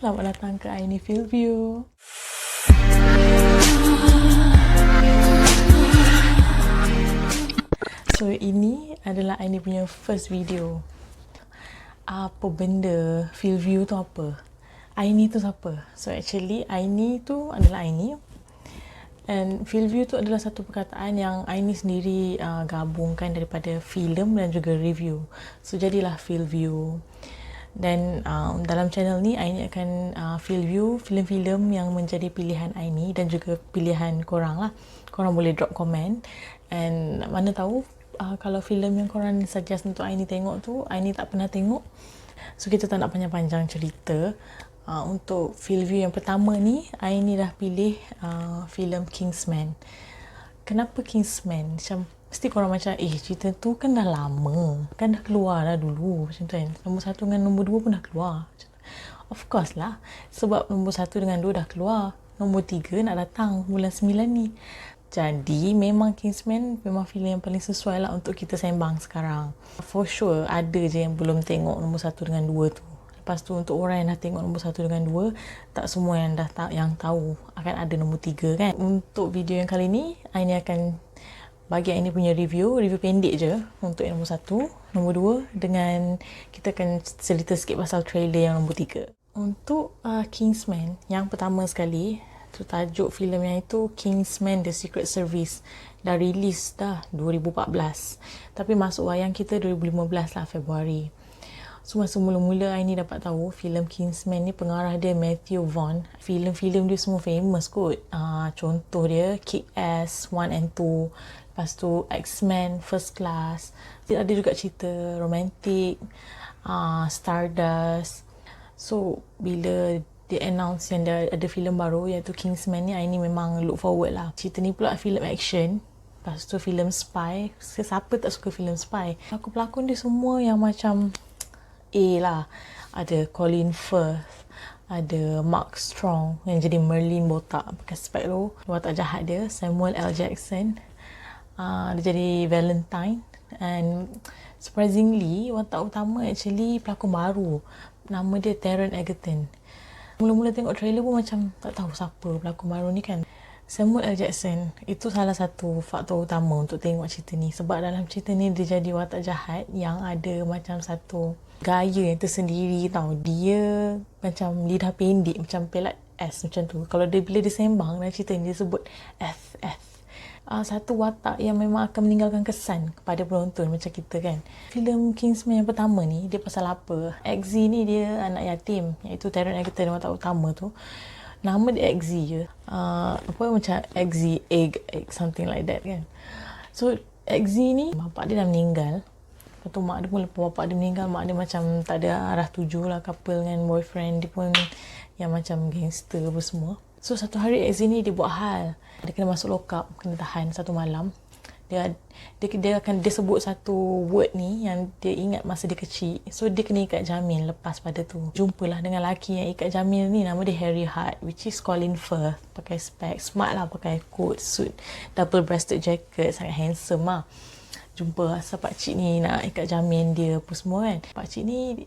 Selamat datang ke Aini Field View. So ini adalah Aini punya first video. Apa benda Field View tu apa? Aini tu siapa? So actually Aini tu adalah Aini. And Field View tu adalah satu perkataan yang Aini sendiri gabungkan daripada filem dan juga review. So jadilah Field View. Dan dalam channel ni Aini akan field view filem-filem yang menjadi pilihan Aini dan juga pilihan korang lah. Korang boleh drop komen, and mana tahu kalau filem yang korang suggest untuk Aini tengok tu Aini tak pernah tengok. So kita tak nak panjang-panjang cerita. Untuk field view yang pertama ni Aini dah pilih filem Kingsman. Kenapa Kingsman? Macam mesti korang macam cerita tu kan dah lama, kan dah keluar dah dulu macam tu kan. Nombor 1 dengan nombor 2 pun dah keluar. Of course lah, sebab nombor 1 dengan 2 dah keluar, nombor 3 nak datang bulan 9 ni. Jadi memang Kingsman memang filem yang paling sesuai lah untuk kita sembang sekarang. For sure ada je yang belum tengok nombor 1 dengan 2 tu. Lepas tu untuk orang yang dah tengok nombor 1 dengan 2, tak semua yang dah yang tahu akan ada nombor 3 kan. Untuk video yang kali ni Aini akan bagi Aini punya review pendek je untuk yang nombor 1, nombor 2, dengan kita akan cerita sikit pasal trailer yang nombor 3. Untuk Kingsman, yang pertama sekali, tu tajuk filem yang itu Kingsman The Secret Service. Dah release dah 2014. Tapi masuk wayang kita 2015 lah, Februari. So masa mula-mula Aini dapat tahu filem Kingsman ni pengarah dia Matthew Vaughn. Filem-filem dia semua famous kot. Contoh dia Kick-Ass 1 and 2. Lepas tu X-Men First Class. Dia ada juga cerita romantik, Stardust. So bila dia announce yang ada filem baru iaitu Kingsman ni, Aini memang look forward lah. Cerita ni pula filem action. Lepas tu filem spy. Siapa tak suka filem spy? Pelakon-pelakon dia semua yang macam lah. Ada Colin Firth, ada Mark Strong yang jadi Merlin botak pakai spek tu, watak jahat dia. Samuel L. Jackson, dia jadi Valentine. And surprisingly watak utama actually pelakon baru, nama dia Taron Egerton. Mula-mula tengok trailer pun macam tak tahu siapa pelakon baru ni kan. Samuel L. Jackson itu salah satu faktor utama untuk tengok cerita ni, sebab dalam cerita ni dia jadi watak jahat yang ada macam satu gaya yang tersendiri tau. Dia macam lidah pendek, macam pelat S macam tu. Kalau bila dia sembang dalam cerita ni dia sebut F. Satu watak yang memang akan meninggalkan kesan kepada penonton macam kita kan. Filem Kingsman yang pertama ni dia pasal apa? Eggsy ni dia anak yatim, iaitu Taron Egerton watak utama tu. Nama dia Eggsy je. Macam Eggsy, egg, something like that kan. So Eggsy ni bapak dia dah meninggal. Lepas tu mak dia pun lepas bapak dia meninggal, mak dia macam tak ada arah tuju lah, couple dengan boyfriend dia pun yang macam gangster apa semua. So satu hari Eggsy ni dia buat hal. Dia kena masuk lock up, kena tahan satu malam. Dia sebut satu word ni yang dia ingat masa dia kecil. So dia kena ikat jamin lepas pada tu. Jumpalah dengan lelaki yang ikat jamin ni, nama dia Harry Hart, which is Colin Firth. Pakai spek, smart lah, pakai coat, suit, double breasted jacket, sangat handsome lah. Jumpa asal pakcik ni nak ikat jamin dia apa semua kan. Pakcik ni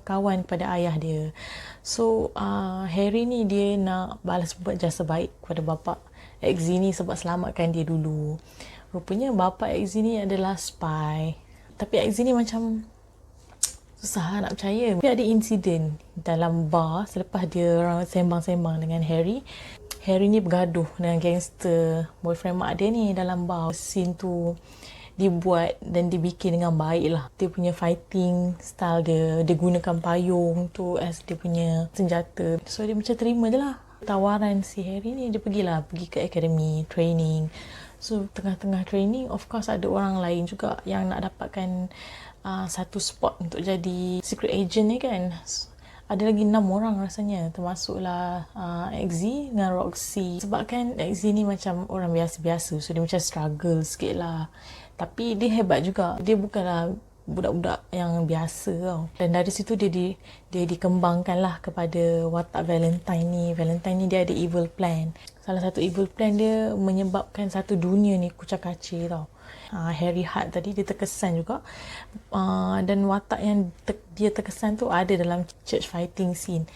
kawan kepada ayah dia. So Harry ni dia nak balas buat jasa baik kepada bapa Eggsy ni sebab selamatkan dia dulu. Rupanya bapa Eggsy ni adalah spy. Tapi Eggsy ni macam susah nak percaya. Tapi ada insiden dalam bar selepas dia orang sembang-sembang dengan Harry. Harry ni bergaduh dengan gangster boyfriend mak dia ni dalam bar. Scene tu dibuat dan dibikin dengan baik lah. Dia punya fighting style dia gunakan payung tu as dia punya senjata. So dia macam terima je lah tawaran si Harry ni. Dia pergi ke academy training. So tengah-tengah training, of course ada orang lain juga yang nak dapatkan satu spot untuk jadi secret agent ni kan. Ada lagi 6 orang rasanya, termasuklah Eggsy dengan Roxy. Sebab kan Eggsy ni macam orang biasa-biasa, so dia macam struggle sikit lah. Tapi dia hebat juga. Dia bukanlah budak-budak yang biasa tau. Dan dari situ dia dikembangkan lah kepada watak Valentine ni. Valentine ni dia ada evil plan. Salah satu evil plan dia menyebabkan satu dunia ni kucak-kacir tau. Harry Hart tadi dia terkesan juga. Dan watak yang dia terkesan tu ada dalam church fighting scene.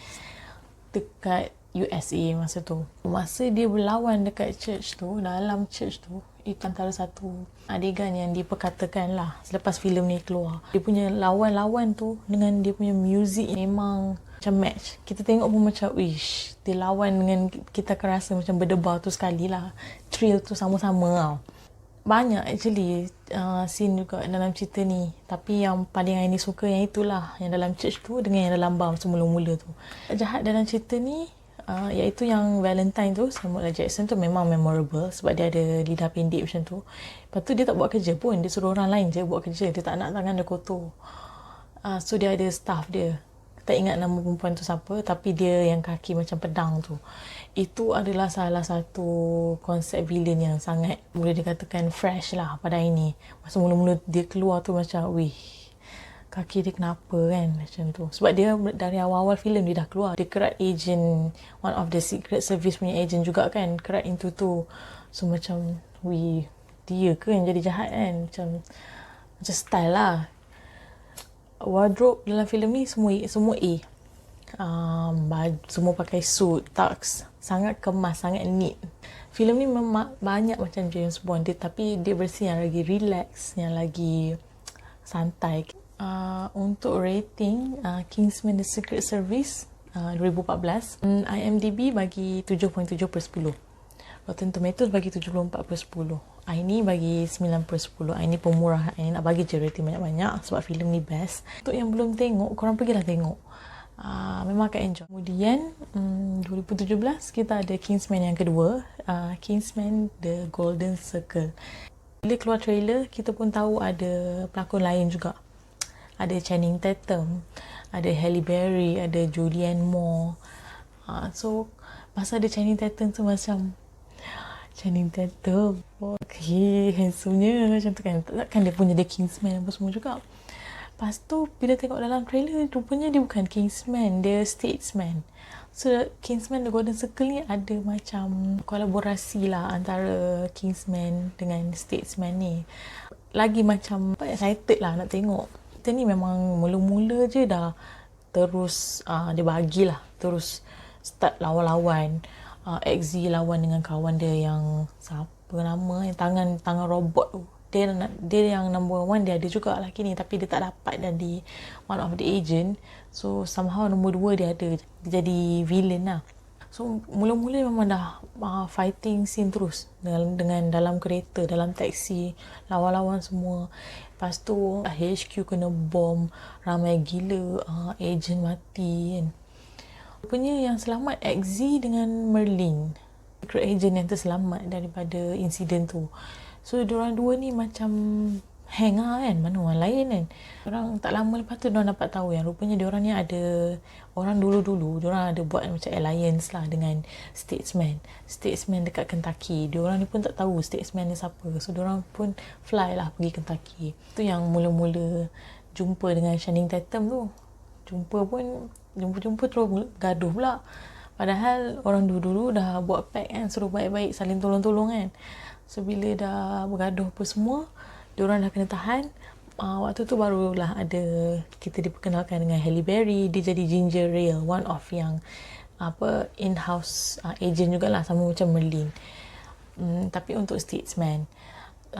dekat USA masa tu. Masa dia berlawan dekat church tu, dalam church tu, itu antara satu adegan yang diperkatakan lah selepas filem ni keluar. Dia punya lawan-lawan tu dengan dia punya muzik memang macam match. Kita tengok pun macam, wish, dia lawan dengan kita akan rasa macam berdebar tu sekali lah. Thrill tu sama-sama tau. Banyak actually scene juga dalam cerita ni. Tapi yang paling Aini suka yang itulah, yang dalam church tu dengan yang dalam bar semula-mula tu. Jahat dalam cerita ni, iaitu yang Valentine tu, Samuel L. Jackson tu memang memorable sebab dia ada lidah pendek macam tu. Lepas tu dia tak buat kerja pun, dia suruh orang lain je buat kerja. Dia tak nak tangan dia kotor. So dia ada staff dia. Tak ingat nama perempuan tu siapa, tapi dia yang kaki macam pedang tu. Itu adalah salah satu konsep villain yang sangat boleh dikatakan fresh lah pada ini. Masa mula-mula dia keluar tu macam, wih, kaki dia kenapa kan, macam tu. Sebab dia dari awal-awal filem dia dah keluar. Dia kerat agent, one of the secret service punya agent juga kan, kerat into tu. So macam, wih, dia ke yang jadi jahat kan, macam style lah. Wardrobe dalam filem ni semua A. Baju, semua pakai suit, tux, sangat kemas, sangat neat. Filem ni memang banyak macam James Bond dia, tapi dia versi yang lagi relax, yang lagi santai. Untuk rating Kingsman The Secret Service 2014, IMDb bagi 7.7/10. Rotten Tomatoes bagi 74/10. Aini bagi 9/10. Aini pemurah. Aini nak bagi je rating banyak-banyak sebab filem ni best. Untuk yang belum tengok, korang pergilah tengok. Memang akan enjoy. Kemudian 2017 kita ada Kingsman yang kedua, Kingsman The Golden Circle. Bila keluar trailer, kita pun tahu ada pelakon lain juga. Ada Channing Tatum, ada Halle Berry, ada Julianne Moore. So masa ada Channing Tatum tu macam, Channing Tatum, okay, handsome-nya macam tu kan. Takkan dia punya dia Kingsman apa semua juga. Lepas tu bila tengok dalam trailer, rupanya dia bukan Kingsman, dia Statesman. So Kingsman The Golden Circle ni ada macam kolaborasi lah antara Kingsman dengan Statesman ni. Lagi macam excited lah nak tengok. Kita ni memang mula-mula je dah terus dia bagilah terus start lawan-lawan. XZ lawan dengan kawan dia yang siapa nama, yang tangan robot tu. Dia yang number one, dia ada juga lelaki ni, tapi dia tak dapat jadi one of the agent. So somehow nombor 2 dia ada, dia jadi villain lah. So mula-mula memang dah fighting scene terus dengan dalam kereta, dalam taksi, lawan-lawan semua. Lepas tu HQ kena bom, ramai gila, agent mati kan. Rupanya yang selamat XZ dengan Merlin, secret agent yang terselamat daripada insiden tu. So diorang dua ni macam hang lah kan, mana orang lain kan. Diorang tak lama lepas tu diorang dapat tahu yang rupanya diorang ni ada orang dulu-dulu, diorang ada buat macam alliance lah dengan Statesman dekat Kentucky. Diorang ni pun tak tahu Statesman ni siapa. So diorang pun fly lah pergi Kentucky. Tu yang mula-mula jumpa dengan Channing Tatum tu. Jumpa terus gaduh pula. Padahal orang dulu-dulu dah buat pact kan, suruh baik-baik saling tolong-tolong kan. So bila dah bergaduh apa semua, diorang dah kena tahan. Waktu tu barulah ada, kita diperkenalkan dengan Halle Berry. Dia jadi Ginger Ale, one of yang in-house agent jugalah, sama macam Merlin. Tapi untuk Statesman,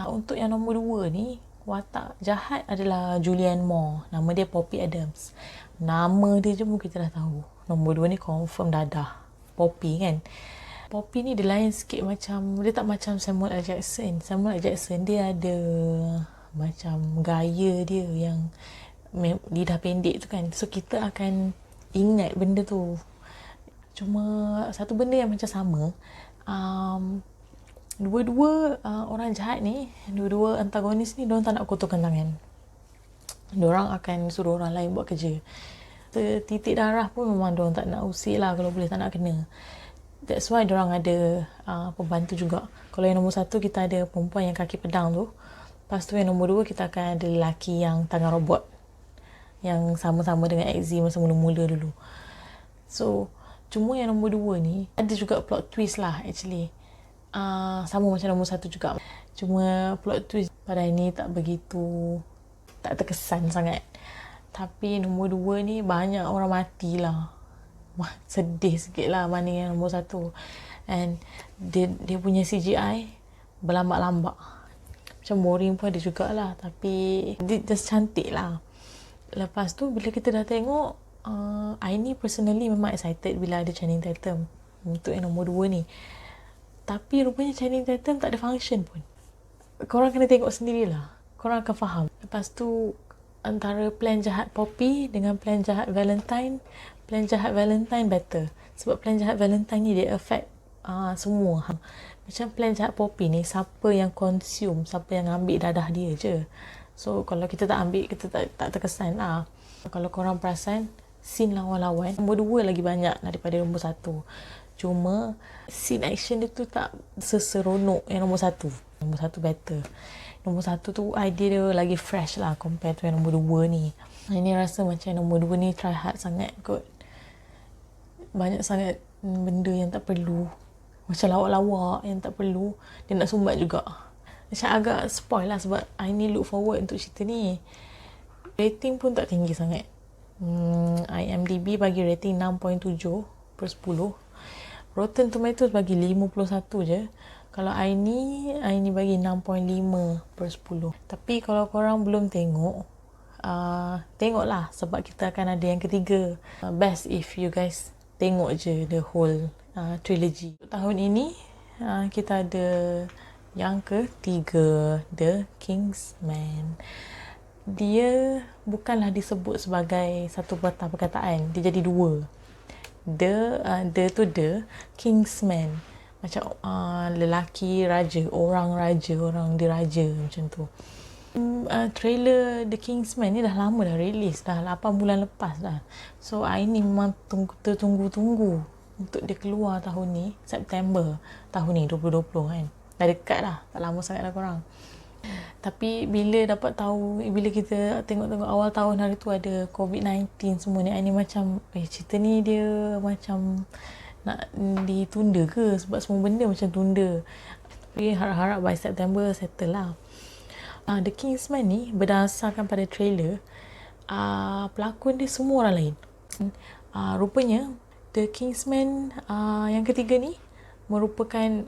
untuk yang nombor 2 ni, watak jahat adalah Julianne Moore. Nama dia Poppy Adams. Nama dia je pun kita dah tahu. Nombor 2 ni confirm dadah Poppy kan. Poppy ni dia lain sikit, macam dia tak macam Samuel L. Jackson. Samuel L. Jackson dia ada macam gaya dia yang lidah pendek tu kan. So kita akan ingat benda tu. Cuma satu benda yang macam sama, dua-dua orang jahat ni, dua-dua antagonis ni, diorang tak nak kotorkan tangan. Diorang akan suruh orang lain buat kerja. Titik darah pun memang diorang tak nak usik lah, kalau boleh tak nak kena. That's why diorang ada pembantu juga. Kalau yang nombor 1 kita ada perempuan yang kaki pedang tu. Lepas tu yang nombor 2 kita akan ada lelaki yang tangan robot, yang sama-sama dengan XZ masa mula-mula dulu. So cuma yang nombor 2 ni ada juga plot twist lah actually. Sama macam nombor 1 juga. Cuma plot twist pada ini tak begitu, tak terkesan sangat. Tapi nombor 2 ni banyak orang mati lah. sedih sikit lah banding yang nombor 1. And dia punya CGI berlambak-lambak, macam boring pun ada jugalah, tapi dia just cantik lah. Lepas tu bila kita dah tengok, I ni personally memang excited bila ada Channing Tatum untuk yang nombor 2 ni. Tapi rupanya Channing Tatum tak ada function pun. Korang kena tengok sendirilah, korang akan faham. Lepas tu antara plan jahat Poppy dengan plan jahat Valentine, plan jahat Valentine better. Sebab plan jahat Valentine ni dia affect semua. Macam plan jahat Poppy ni, siapa yang consume, siapa yang ambil dadah dia je. So kalau kita tak ambil, kita tak terkesan lah. Kalau korang perasan, scene lawan-lawan nombor 2 lagi banyak daripada nombor 1. Cuma scene action dia tu tak seseronok yang nombor 1. Nombor 1 better. Nombor 1 tu idea dia lagi fresh lah compare tu yang nombor 2 ni. Ini rasa macam nombor 2 ni try hard sangat kot. Banyak sangat benda yang tak perlu. Macam lawak-lawak yang tak perlu. Dia nak sumbat juga. Macam agak spoil lah sebab I ni look forward untuk cerita ni. Rating pun tak tinggi sangat. IMDb bagi rating 6.7 per 10. Rotten Tomatoes bagi 51 je. Kalau I ni bagi 6.5 per 10. Tapi kalau korang belum tengok, tengoklah sebab kita akan ada yang ketiga. Best if you guys tengok je the whole trilogy. Tahun ini kita ada yang ketiga, The Kingsman. Dia bukanlah disebut sebagai satu patah perkataan, dia jadi dua. The tu The Kingsman, macam lelaki raja, orang diraja macam tu. Trailer The Kingsman ni dah lama dah release, dah 8 bulan lepas dah. So ini memang tertunggu-tunggu untuk dia keluar tahun ni, September tahun ni 2020 kan. Dah dekat dah, tak lama sangat dah korang. Tapi bila dapat tahu, bila kita tengok-tengok awal tahun hari tu ada COVID-19 semua ni, ini macam cerita ni dia macam nak ditunda ke, sebab semua benda macam tunda. Tapi harap-harap by September settle lah. The Kingsman ni berdasarkan pada trailer, pelakon dia semua orang lain. Rupanya The Kingsman yang ketiga ni merupakan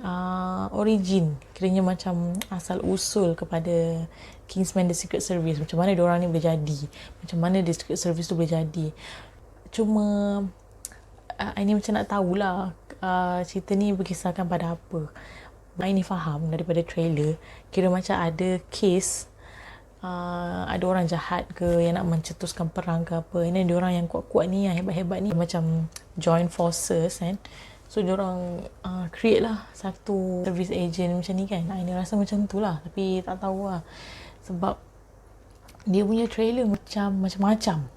origin, kiranya macam asal usul kepada Kingsman The Secret Service. Macam mana diorang ni boleh jadi, macam mana The Secret Service tu boleh jadi. Cuma ini macam nak tahulah cerita ni berkisahkan pada apa. Ini faham daripada trailer, kira macam ada case, ada orang jahat ke yang nak mencetuskan perang ke apa. Ini diorang yang kuat-kuat ni, yang hebat-hebat ni macam join forces kan. So diorang create lah satu service agent macam ni kan. Ini rasa macam tu lah, tapi tak tahu lah. Sebab dia punya trailer macam-macam.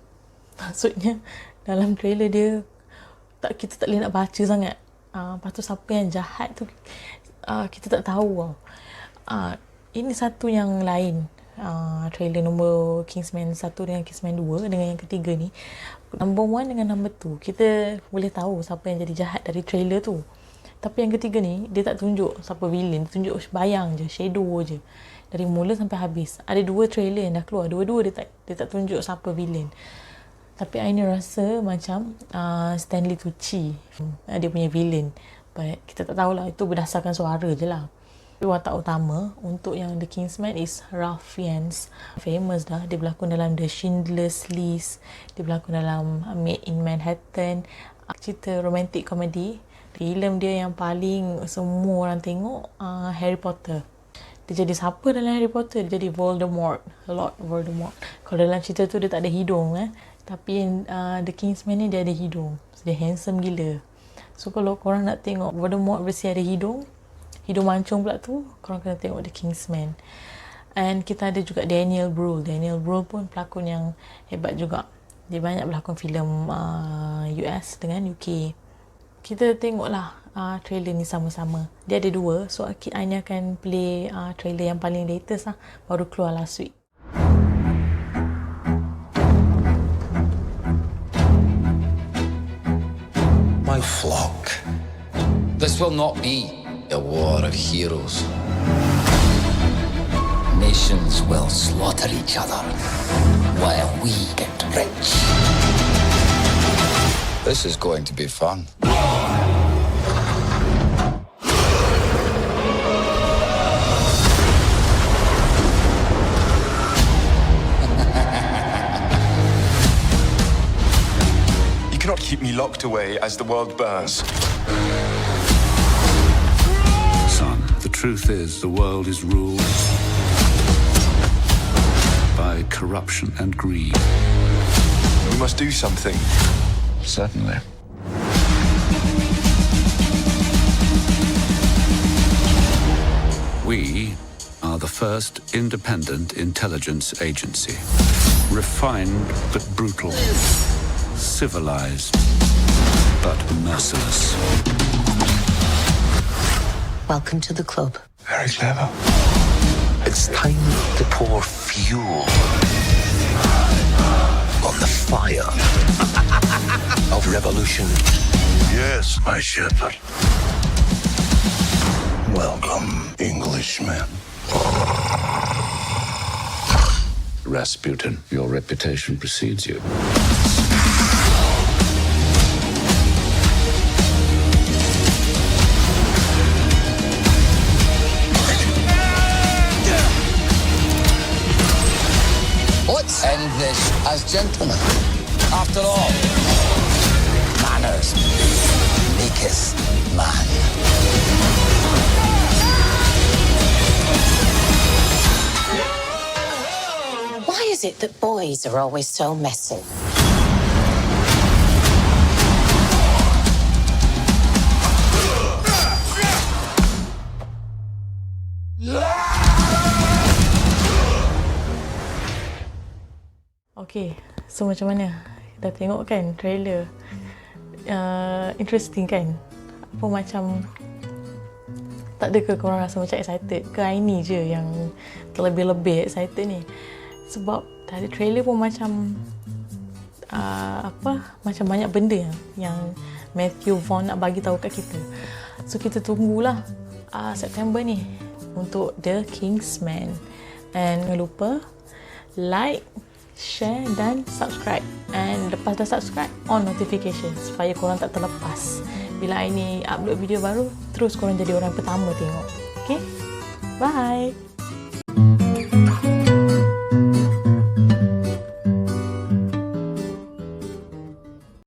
Maksudnya dalam trailer dia kita tak boleh nak baca sangat. Lepas tu siapa yang jahat tu kita tak tahu. Ini satu yang lain. Trailer nombor Kingsman 1 dengan Kingsman 2 dengan yang ketiga ni, number 1 dengan number 2 kita boleh tahu siapa yang jadi jahat dari trailer tu. Tapi yang ketiga ni dia tak tunjuk siapa villain, dia tunjuk bayang je, shadow je dari mula sampai habis. Ada 2 trailer yang dah keluar, dua-dua dia tak tunjuk siapa villain. Tapi I rasa macam Stanley Tucci dia punya villain. But kita tak tahulah, itu berdasarkan suara je lah. Watak utama untuk yang The Kingsman is Ralph Fiennes. Famous dah, dia berlakon dalam The Schindler's List, dia berlakon dalam Made in Manhattan, cerita romantic comedy. Filem dia yang paling semua orang tengok Harry Potter. Dia jadi siapa dalam Harry Potter? Dia jadi Voldemort, Lord Voldemort. Kalau dalam cerita tu dia tak ada hidung tapi The Kingsman ni dia ada hidung. So, dia handsome gila. So kalau korang nak tengok Voldemort versi ada hidung mancung pula tu, korang kena tengok The Kingsman. And kita ada juga Daniel Bruhl. Daniel Bruhl pun pelakon yang hebat juga. Dia banyak berlakon filem US dengan UK. Kita tengoklah trailer ni sama-sama. Dia ada 2. So Aini akan play trailer yang paling latest lah, baru keluar last week. My flock. This will not be a war of heroes. Nations will slaughter each other while we get rich. This is going to be fun. You cannot keep me locked away as the world burns. Son, the truth is the world is ruled by corruption and greed. We must do something. Certainly. We are the first independent intelligence agency. Refined but brutal. Civilized but merciless. Welcome to the club. Very clever. It's time to pour fuel on the fire of revolution. Yes, my shepherd. Welcome, Englishman. Rasputin, your reputation precedes you. Let's end this as gentlemen. After all, manners maketh man. Why is it that boys are always so messy? Okay, so macam mana? Dah tengok kan trailer? Interesting kan? Apa macam tak ada ke korang rasa macam excited? Ke Aini je yang terlebih-lebih excited ni? Sebab dari trailer pun macam macam banyak benda yang Matthew Vaughn nak bagi tahu kat kita. So kita tunggulah September ni untuk The Kingsman. And jangan lupa like, share dan subscribe. And lepas dah subscribe, on notification supaya korang tak terlepas bila Aini upload video baru, terus korang jadi orang pertama tengok. Okay? Bye!